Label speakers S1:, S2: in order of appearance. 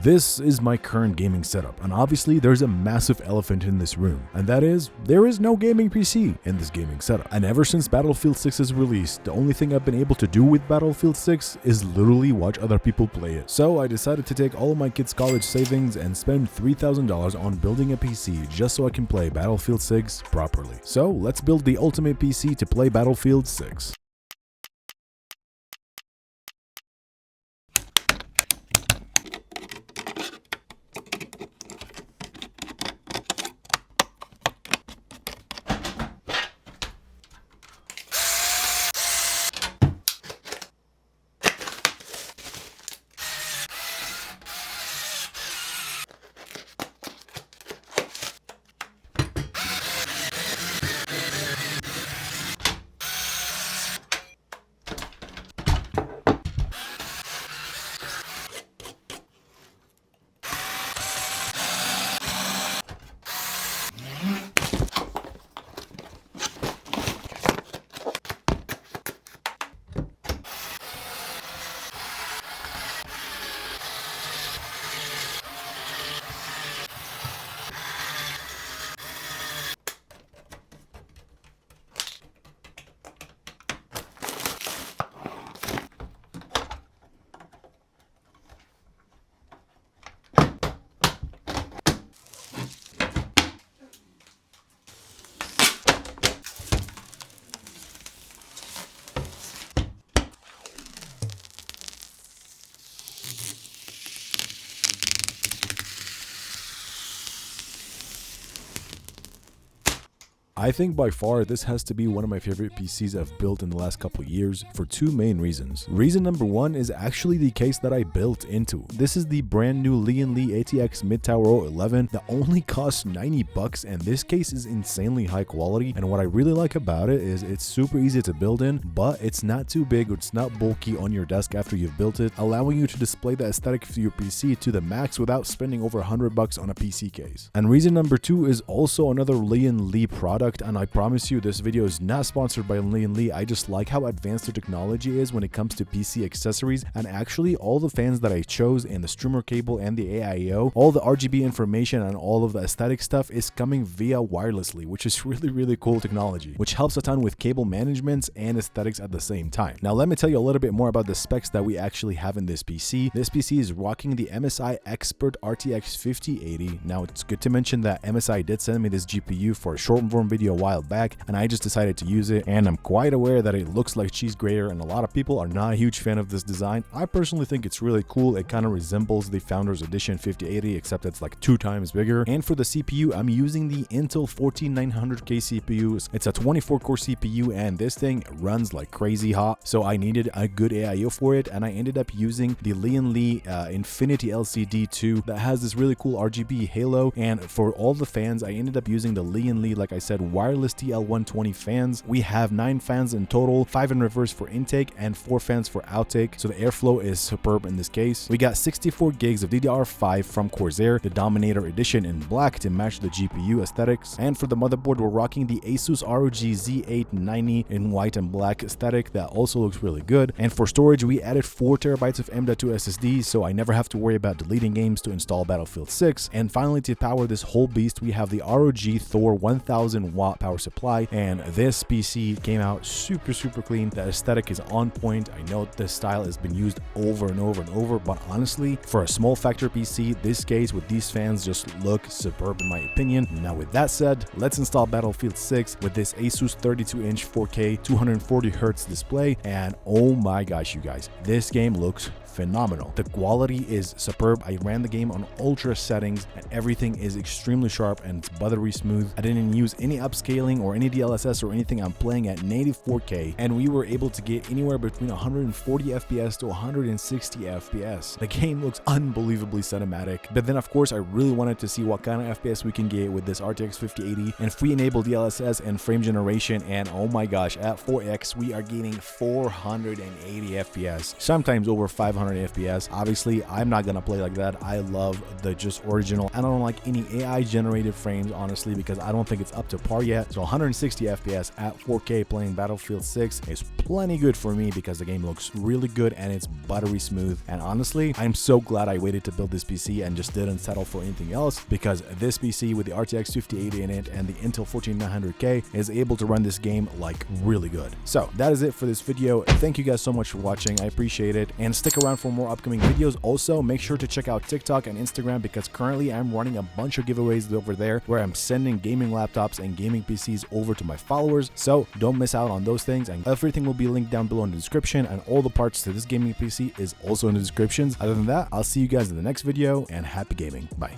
S1: This is my current gaming setup, and obviously there's a massive elephant in this room, and that is, there is no gaming PC in this gaming setup. And ever since Battlefield 6 is released, the only thing I've been able to do with Battlefield 6 is literally watch other people play it. So I decided to take all of my kids' college savings and spend $3,000 on building a PC just so I can play Battlefield 6 properly. So let's build the ultimate PC to play Battlefield 6. I think by far this has to be one of my favorite PCs I've built in the last couple of years for two main reasons. Reason number one is actually the case that I built into. This is the brand new LIAN LI ATX Mid-Tower 011 that only costs $90, and this case is insanely high quality. And what I really like about it is it's super easy to build in, but it's not too big or it's not bulky on your desk after you've built it, allowing you to display the aesthetic of your PC to the max without spending over $100 on a PC case. And reason number two is also another LIAN LI product, and I promise you this video is not sponsored by LIAN LI. I just like how advanced the technology is when it comes to PC accessories, and actually all the fans that I chose and the streamer cable and the AIO, all the RGB information and all of the aesthetic stuff is coming via wirelessly, which is really cool technology, which helps a ton with cable management and aesthetics at the same time. Now let me tell you a little bit more about the specs that we actually have in this PC. This PC is rocking the MSI Expert RTX 5080. Now it's good to mention that MSI did send me this GPU for a short form video a while back, and I just decided to use it, and I'm quite aware that it looks like cheese grater and a lot of people are not a huge fan of this design. I personally think it's really cool. It kind of resembles the Founders Edition 5080, except it's like 2 times bigger. And for the CPU, I'm using the Intel 14900K CPU. It's a 24-core CPU, and this thing runs like crazy hot, so I needed a good AIO for it, and I ended up using the LIAN LI Infinity LCD2 that has this really cool RGB halo. And for all the fans, I ended up using the LIAN LI, like I said, wireless TL120 fans. We have 9 fans in total, 5 in reverse for intake and 4 fans for outtake, so the airflow is superb in this case. We got 64 gigs of DDR5 from Corsair, the Dominator Edition in black to match the GPU aesthetics. And for the motherboard, we're rocking the Asus ROG Z890 in white and black aesthetic that also looks really good. And for storage, we added 4 TB of M.2 SSD, so I never have to worry about deleting games to install Battlefield 6. And finally, to power this whole beast, we have the ROG THOR 1000 watt power supply, and this PC came out super clean. The aesthetic is on point. I know this style has been used over and over, but honestly, for a small factor PC, this case with these fans just look superb in my opinion. Now with that said, let's install Battlefield 6 with this Asus 32-inch 4K 240Hz display, and oh my gosh, you guys, this game looks phenomenal. The quality is superb. I ran the game on ultra settings and everything is extremely sharp and it's buttery smooth. I didn't use any upscaling or any DLSS or anything. I'm playing at native 4K, and we were able to get anywhere between 140 FPS to 160 FPS. The game looks unbelievably cinematic, but then of course I really wanted to see what kind of FPS we can get with this RTX 5080, and if we enable DLSS and frame generation, and oh my gosh, at 4X we are getting 480 FPS, sometimes over 500 100 FPS. Obviously, I'm not gonna play like that. I love the just original. I don't like any AI generated frames, honestly, because I don't think it's up to par yet. So 160 FPS at 4K playing Battlefield 6 is plenty good for me because the game looks really good and it's buttery smooth. And honestly, I'm so glad I waited to build this PC and just didn't settle for anything else, because this PC with the RTX 5080 in it and the Intel 14900K is able to run this game like really good. So that is it for this video. Thank you guys so much for watching. I appreciate it, and stick around for more upcoming videos. Also, make sure to check out TikTok and Instagram, because currently I'm running a bunch of giveaways over there where I'm sending gaming laptops and gaming PCs over to my followers. So don't miss out on those things, and everything will be linked down below in the description, and all the parts to this gaming PC is also in the descriptions. Other than that, I'll see you guys in the next video, and happy gaming. Bye.